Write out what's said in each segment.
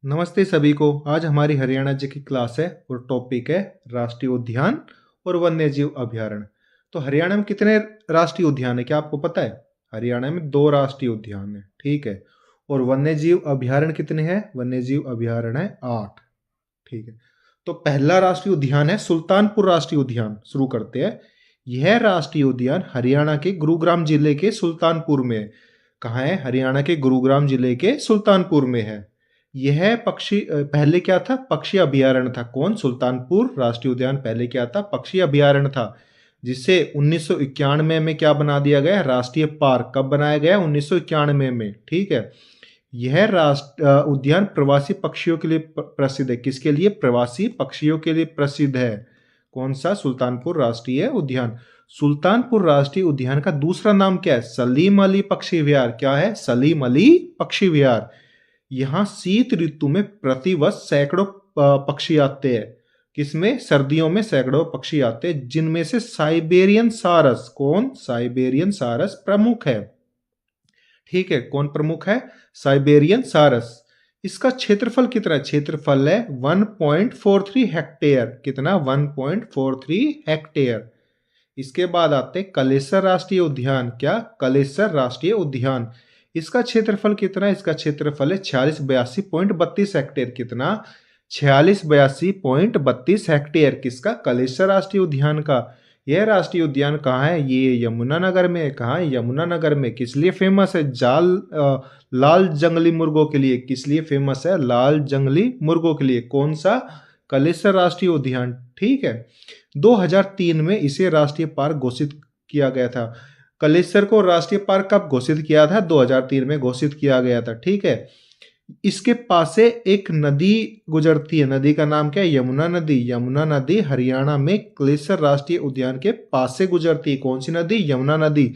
नमस्ते सभी को। आज हमारी हरियाणा जी की क्लास है और टॉपिक है राष्ट्रीय उद्यान और वन्य जीव अभयारण्य। तो हरियाणा में कितने राष्ट्रीय उद्यान है क्या आपको पता है? हरियाणा में 2 राष्ट्रीय उद्यान है, ठीक है। और वन्य जीव अभयारण्य कितने हैं? वन्य जीव अभयारण्य है 8, ठीक है। तो पहला राष्ट्रीय उद्यान है सुल्तानपुर राष्ट्रीय उद्यान। शुरू करते हैं। यह राष्ट्रीय उद्यान हरियाणा के गुरुग्राम जिले के सुल्तानपुर में है। कहाँ है? हरियाणा के गुरुग्राम जिले के सुल्तानपुर में है। यह पक्षी पहले क्या था? पक्षी अभयारण्य था। कौन? सुल्तानपुर राष्ट्रीय उद्यान पहले क्या था? पक्षी अभयारण्य था, जिसे 1991 में क्या बना दिया गया? राष्ट्रीय पार्क। कब बनाया गया? 1991 में, ठीक है। यह राष्ट्र उद्यान प्रवासी पक्षियों के लिए प्रसिद्ध है। किसके लिए? प्रवासी पक्षियों के लिए प्रसिद्ध है। कौन सा? सुल्तानपुर राष्ट्रीय उद्यान। सुल्तानपुर राष्ट्रीय उद्यान का दूसरा नाम क्या है? सलीम अली पक्षी विहार। क्या है? सलीम अली पक्षी विहार। यहाँ शीत ऋतु में प्रतिवर्ष सैकड़ों पक्षी आते हैं। किसमें? सर्दियों में सैकड़ों पक्षी आते हैं, जिनमें से साइबेरियन सारस। कौन? साइबेरियन सारस प्रमुख है, ठीक है। कौन प्रमुख है? साइबेरियन सारस। इसका क्षेत्रफल कितना है? क्षेत्रफल है 1.43 हेक्टेयर। कितना? 1.43 हेक्टेयर। इसके बाद आते कलेसर राष्ट्रीय उद्यान। क्या? कलेसर राष्ट्रीय उद्यान। इसका क्षेत्रफल कितना है? इसका क्षेत्रफल है 4682.32 हेक्टेयर। कितना? 4682.32 हेक्टेयर। किसका? कलेसर राष्ट्रीय उद्यान का। यह राष्ट्रीय उद्यान कहाँ है? ये यमुनानगर में है। कहाँ है? यमुनानगर में। किस लिए फेमस है? लाल जंगली मुर्गों के लिए। किस लिए फेमस है? लाल जंगली मुर्गों के लिए। कौन सा? कलेसर राष्ट्रीय उद्यान, ठीक है। 2003 में इसे राष्ट्रीय पार्क घोषित किया गया था। कलेसर को राष्ट्रीय पार्क कब घोषित किया था? 2003 में घोषित किया गया था, ठीक है। इसके पास से एक नदी गुजरती है। नदी का नाम क्या है? यमुना नदी। यमुना नदी हरियाणा में कलेसर राष्ट्रीय उद्यान के पास से गुजरती है। कौन सी नदी? यमुना नदी।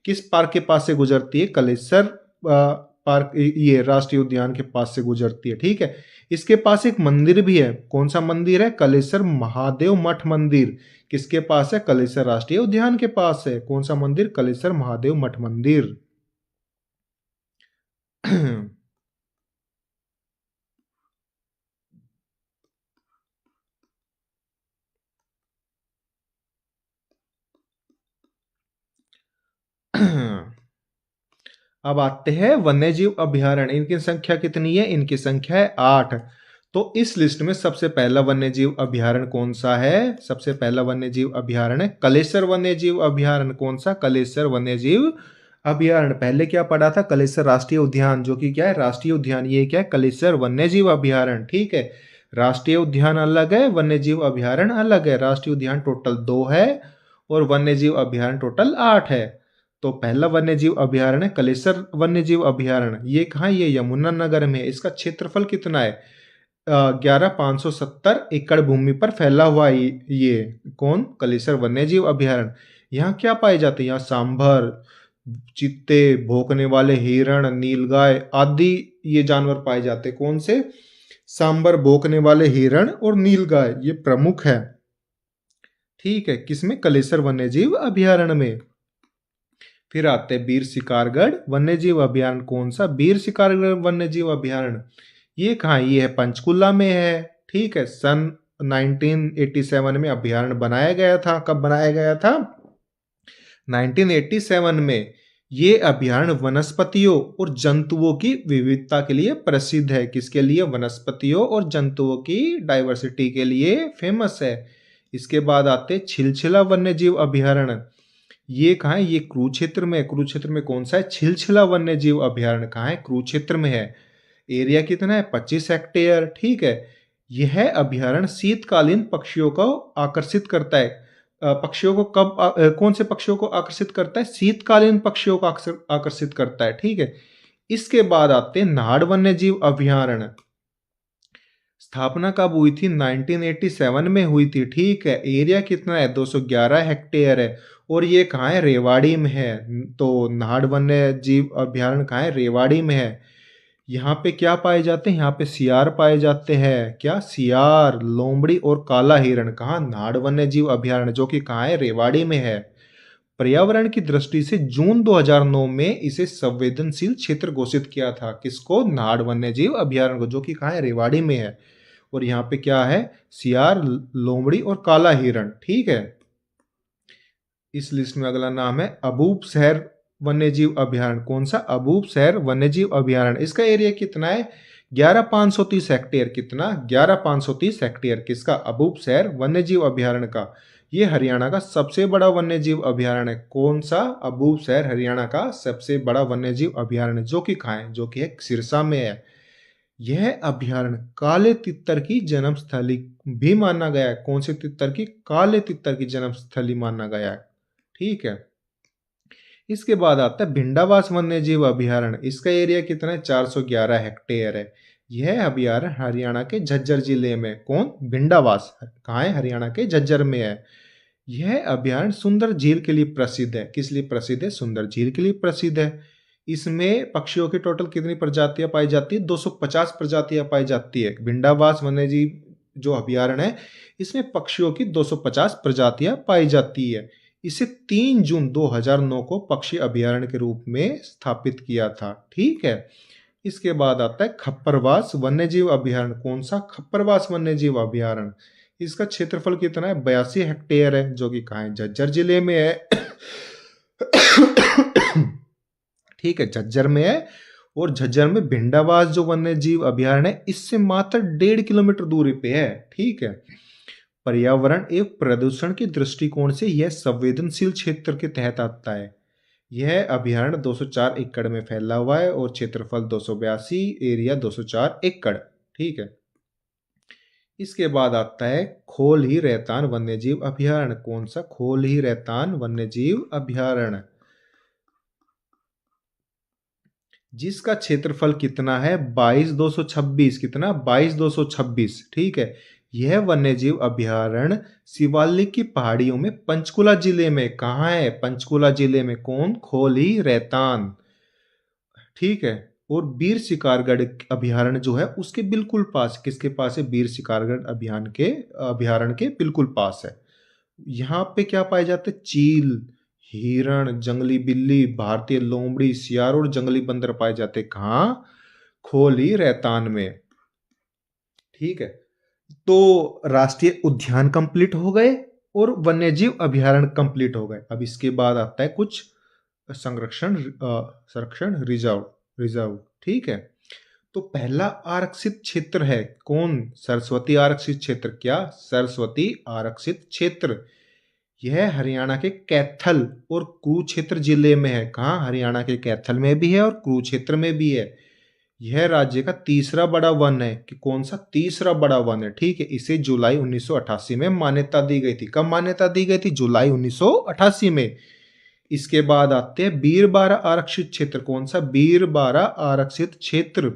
किस पार्क के पास से गुजरती है? कलेसर पार्क, ये राष्ट्रीय उद्यान के पास से गुजरती है, ठीक है। इसके पास एक मंदिर भी है। कौन सा मंदिर है? कलेसर महादेव मठ मंदिर। किसके पास है? कलेसर राष्ट्रीय उद्यान के पास है। कौन सा मंदिर? कलेसर महादेव मठ मंदिर। अब आते हैं वन्यजीव अभयारण्य। इनकी संख्या कितनी है? इनकी संख्या है 8। तो इस लिस्ट में सबसे पहला वन्यजीव अभयारण्य कौन सा है? सबसे पहला वन्यजीव अभयारण्य कलेसर वन्यजीव अभयारण्य। कौन सा? कलेसर वन्यजीव अभयारण्य। पहले क्या पढ़ा था? कलेसर राष्ट्रीय उद्यान, जो कि क्या है? राष्ट्रीय उद्यान। ये क्या है? कलेसर वन्यजीव अभयारण्य, ठीक है। राष्ट्रीय उद्यान अलग है, वन्यजीव अभयारण्य अलग है। राष्ट्रीय उद्यान टोटल 2 है और वन्यजीव अभयारण्य टोटल 8 है। तो पहला वन्यजीव अभयारण्य कलेसर वन्यजीव अभयारण्य। ये कहाँ? ये यमुनानगर में है। इसका क्षेत्रफल कितना है? 11,570 एकड़ भूमि पर फैला हुआ ये कौन? कलेसर वन्यजीव अभयारण्य। यहाँ क्या पाए जाते हैं? यहाँ सांभर, चीते, भौंकने वाले हिरण, नीलगाय आदि ये जानवर पाए जाते हैं। कौन से? सांभर, भौंकने वाले हिरण और नीलगाय, ये प्रमुख है, ठीक है। किसमें? कलेसर वन्यजीव अभयारण्य में। फिर आते हैं बीर शिकारगढ़ वन्यजीव अभयारण्य। कौन सा? बीर शिकारगढ़ वन्यजीव अभयारण्य। ये कहाँ? ये है पंचकुला में है, ठीक है। सन 1987 में अभयारण्य बनाया गया था। कब बनाया गया था? 1987 में। ये अभयारण्य वनस्पतियों और जंतुओं की विविधता के लिए प्रसिद्ध है। किसके लिए? वनस्पतियों और जंतुओं की डाइवर्सिटी के लिए फेमस है। इसके बाद आते छिलछिला वन्यजीव अभयारण्य। ये कहाँ है? ये कुरुक्षेत्र में। कुरुक्षेत्र में कौन सा है? छिलछिला वन्यजीव अभयारण्य। कहाँ है? कुरुक्षेत्र में है। एरिया कितना है? 25 हेक्टेयर, ठीक है। यह अभयारण्य शीतकालीन पक्षियों को आकर्षित करता है। पक्षियों को कब कौन से पक्षियों को आकर्षित करता है? शीतकालीन पक्षियों को आकर्षित करता है, ठीक है। इसके बाद आते हैं नाहड़ वन्यजीव अभयारण्य। स्थापना कब हुई थी? 1987 में हुई थी, ठीक है। एरिया कितना है? 211 हेक्टेयर है और ये कहाँ है? रेवाड़ी में है। तो नाहड़ वन्य जीव अभयारण्य कहाँ है? रेवाड़ी में है। यहाँ पे क्या पाए जाते हैं? यहाँ पे सियार पाए जाते हैं। क्या? सियार, लोमड़ी और काला हिरण। कहाँ? नाहड़ वन्य जीव अभयारण्य, जो कि कहाँ है? रेवाड़ी में है। पर्यावरण की दृष्टि से जून 2009 में इसे संवेदनशील क्षेत्र घोषित किया था। किसको? नाहड़ वन्यजीव अभयारण्य को, जो कि कहाँ है? रेवाड़ी में है। और यहाँ पे क्या है? सियार, लोमड़ी और काला हिरण। ठीक है। इस लिस्ट में अगला नाम है अबूब शहर वन्यजीव अभयारण्य। कौन सा? अबूब शहर वन्यजीव अभयारण्य। इसका एरिया कितना है? 11,530 हेक्टेयर। कितना? 11,530 हेक्टेयर। किसका? अबूब शहर वन्यजीव अभयारण्य का। ये हरियाणा का सबसे बड़ा वन्यजीव अभयारण्य है। कौन सा? अबूब शहर हरियाणा का सबसे बड़ा वन्यजीव अभयारण्य, जो कि कहाँ है? जो कि है सिरसा में है। यह अभयारण्य काले तितर की जन्मस्थली भी माना गया है। कौन से तितर की? काले तितर की जन्मस्थली माना गया है। ठीक है। इसके बाद आता है भिंडावास वन्यजीव अभयारण्य। इसका एरिया कितना है? 411 हेक्टेयर है। यह अभयारण्य हरियाणा के झज्जर जिले में। कौन? भिंडावास कहाँ है? हरियाणा के झज्जर में है। यह अभयारण्य सुंदर झील के लिए प्रसिद्ध है। किस लिए प्रसिद्ध है? सुंदर झील के लिए प्रसिद्ध है। इसमें पक्षियों की टोटल कितनी प्रजातियां पाई जाती है? 250 प्रजातियां पाई जाती है। भिंडावास वन्यजीव जो अभयारण्य है, इसमें पक्षियों की 250 प्रजातियां पाई जाती है। इसे 3 जून 2009 को पक्षी अभयारण्य के रूप में स्थापित किया था। ठीक है। इसके बाद आता है खप्परवास वन्यजीव अभयारण्य। कौन सा? खप्परवास वन्यजीव अभयारण्य। इसका क्षेत्रफल कितना है? 82 हेक्टेयर है, जो कि कहाँ है? झज्जर जिले में है। ठीक है, झज्जर में है। और झज्जर में भिंडावास जो वन्यजीव अभयारण्य है, इससे मात्र 1.5 किलोमीटर दूरी पे है। ठीक है। पर्यावरण एवं प्रदूषण के दृष्टिकोण से यह संवेदनशील क्षेत्र के तहत आता है। यह अभयारण्य 204 एकड़ में फैला हुआ है और क्षेत्रफल 282, एरिया 204 एकड़। ठीक है। इसके बाद आता है खोल ही रहतान वन्यजीव अभयारण्य। कौन सा? खोल ही रहतान वन्यजीव अभयारण्य, जिसका क्षेत्रफल कितना है? 22,226। कितना? 22,226। ठीक है। यह वन्यजीव अभयारण्य शिवालिक की पहाड़ियों में पंचकुला जिले में। कहाँ है? पंचकुला जिले में। कौन? खोली रहतान। ठीक है। और वीर शिकारगढ़ अभयारण्य जो है उसके बिल्कुल पास। किसके पास है? वीर शिकारगढ़ अभयारण्य के बिल्कुल पास है। यहाँ पे क्या पाए जाते? चील, हिरण, जंगली बिल्ली, भारतीय लोमड़ी, सियार और जंगली बंदर पाए जाते। कहाँ? खोली रहतान में। ठीक है। तो राष्ट्रीय उद्यान कंप्लीट हो गए और वन्यजीव अभयारण्य कंप्लीट हो गए। अब इसके बाद आता है कुछ संरक्षण रिजर्व रिजर्व। ठीक है। तो पहला आरक्षित क्षेत्र है कौन? सरस्वती आरक्षित क्षेत्र। क्या? सरस्वती आरक्षित क्षेत्र। यह हरियाणा के कैथल और कुरुक्षेत्र जिले में है। कहाँ? हरियाणा के कैथल में भी है और कुरुक्षेत्र में भी है। यह राज्य का तीसरा बड़ा वन है। कि कौन सा? तीसरा बड़ा वन है। ठीक है। इसे जुलाई 1988 में मान्यता दी गई थी। कब मान्यता दी गई थी? जुलाई 1988 में। इसके बाद आते हैं बीरबारा आरक्षित क्षेत्र। कौन सा? बीरबारा आरक्षित क्षेत्र।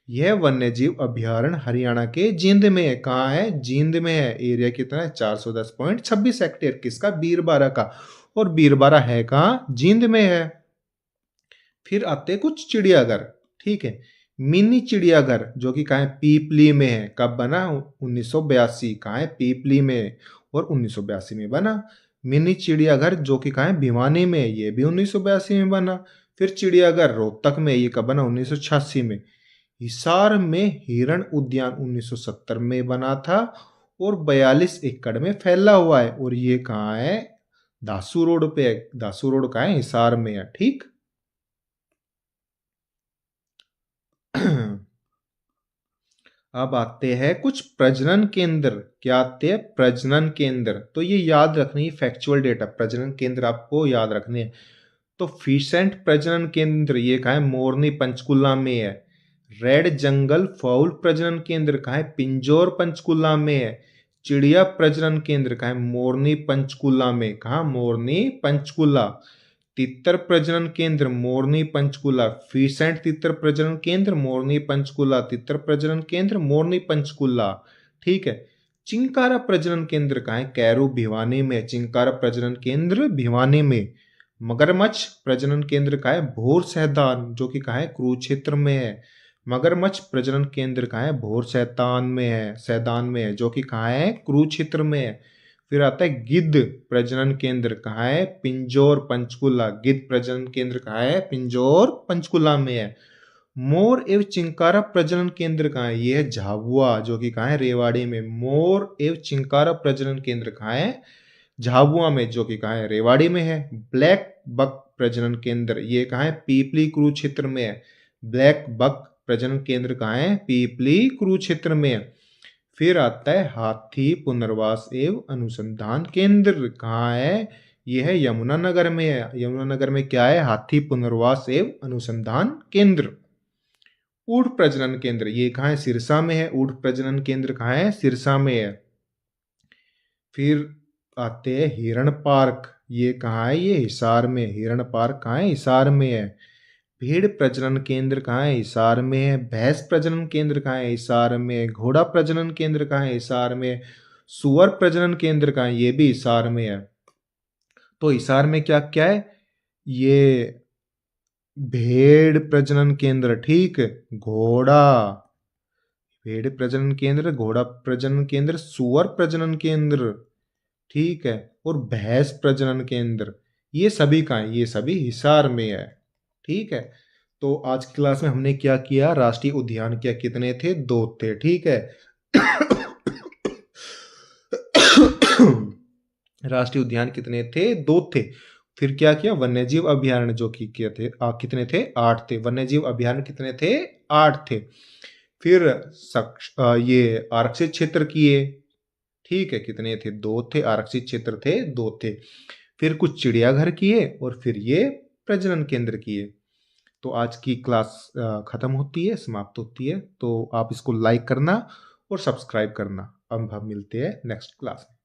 यह वन्यजीव अभयारण्य हरियाणा के जींद में है। कहाँ है? जींद में है। एरिया कितना है? 410.26 हेक्टेयर। किसका? बीरबारा का। और बीरबारा है कहाँ? जींद में है। फिर आते हैं कुछ चिड़ियाघर। ठीक है। मिनी चिड़ियाघर जो कि कहाँ है? पीपली में है। कब बना? 1982। कहाँ है? पीपली में। और 1982 में बना। मिनी चिड़ियाघर जो कि कहाँ है? भिवानी में। ये भी 1982 में बना। फिर चिड़ियाघर रोहतक में। ये कब बना? 1986 में। हिसार में हिरण उद्यान 1970 में बना था और 42 एकड़ में फैला हुआ है। और ये कहाँ है? दासू रोड पे है। दासू रोड कहाँ है? हिसार में है। ठीक। अब आते हैं कुछ प्रजनन केंद्र। क्या आते हैं? प्रजनन केंद्र। तो ये याद रखनी है, फैक्चुअल डेटा। प्रजनन केंद्र आपको याद रखने हैं। तो फिशेंट प्रजनन केंद्र ये कहाँ है? मोरनी पंचकुला में है। रेड जंगल फाउल प्रजनन केंद्र कहाँ है? पिंजौर पंचकुला में है। चिड़िया प्रजनन केंद्र कहाँ है? मोरनी पंचकुला में। कहाँ? मोरनी पंचकुला। तितर प्रजनन केंद्र मोरनी पंचकुला। फीसेंट तितर प्रजनन केंद्र मोरनी पंचकुला। तितर प्रजनन केंद्र मोरनी पंचकुला। ठीक है। चिंकारा प्रजनन केंद्र कहाँ है? कैरू भिवानी में। चिंकारा प्रजनन केंद्र भिवानी में। मगरमच्छ प्रजनन केंद्र कहाँ है? भोर सैदान जो कि कहाँ है? कुरुक्षेत्र में है। मगरमच्छ प्रजनन केंद्र कहाँ है? भोर सैतान में है। सैदान में है जो कि कहाँ है? कुरुक्षेत्र में है। फिर आता है गिद्ध प्रजनन केंद्र, कहाँ है? पिंजौर पंचकुला। गिद्ध प्रजनन केंद्र कहाँ है? पिंजौर पंचकुला में है। मोर एवं चिंकारा प्रजनन केंद्र कहाँ है? ये है झाबुआ, जो कि कहाँ है? रेवाड़ी में। मोर एवं चिंकारा प्रजनन केंद्र कहाँ है? झाबुआ में, जो कि कहाँ है? रेवाड़ी में है। ब्लैक बक प्रजनन केंद्र ये कहाँ है? पीपली कुरुक्षेत्र में है। ब्लैक बक प्रजनन केंद्र कहाँ है? पीपली कुरुक्षेत्र में है। फिर आता है हाथी पुनर्वास एवं अनुसंधान केंद्र, कहाँ है? यह है यमुनानगर में है। यमुनानगर में क्या है? हाथी पुनर्वास एवं अनुसंधान केंद्र। ऊंट प्रजनन केंद्र ये कहाँ है? सिरसा में है। ऊंट प्रजनन केंद्र कहाँ है? सिरसा में है। फिर आते हैं हिरण पार्क, ये कहाँ है? ये हिसार में। हिरण पार्क कहाँ है? हिसार में है। भेड़ प्रजनन केंद्र कहाँ है? हिसार में है। भैंस प्रजनन केंद्र कहाँ है? हिसार में। घोड़ा प्रजनन केंद्र कहाँ है? हिसार में। सुअर प्रजनन केंद्र कहाँ है? ये भी हिसार में है। तो हिसार में क्या क्या है? ये भेड़ प्रजनन केंद्र, ठीक। घोड़ा, भेड़ प्रजनन केंद्र, घोड़ा प्रजनन केंद्र, सुअर प्रजनन केंद्र, ठीक है, और भैंस प्रजनन केंद्र, ये सभी का है? ये सभी हिसार में है, ठीक है। तो आज की क्लास में हमने क्या किया? राष्ट्रीय उद्यान क्या कितने थे? 2 थे, ठीक है। राष्ट्रीय उद्यान कितने थे? 2 थे। फिर क्या किया? वन्यजीव अभयारण्य जो कि क्या थे? कितने थे? 8 थे। वन्यजीव अभयारण्य कितने थे? 8 थे। फिर ये आरक्षित क्षेत्र किए, ठीक है, कितने थे? 2 थे। आरक्षित क्षेत्र थे, 2 थे। फिर कुछ चिड़ियाघर किए और फिर ये प्रजनन केंद्र किए। तो आज की क्लास खत्म होती है, समाप्त होती है। तो आप इसको लाइक करना और सब्सक्राइब करना। अब हम मिलते हैं नेक्स्ट क्लास में।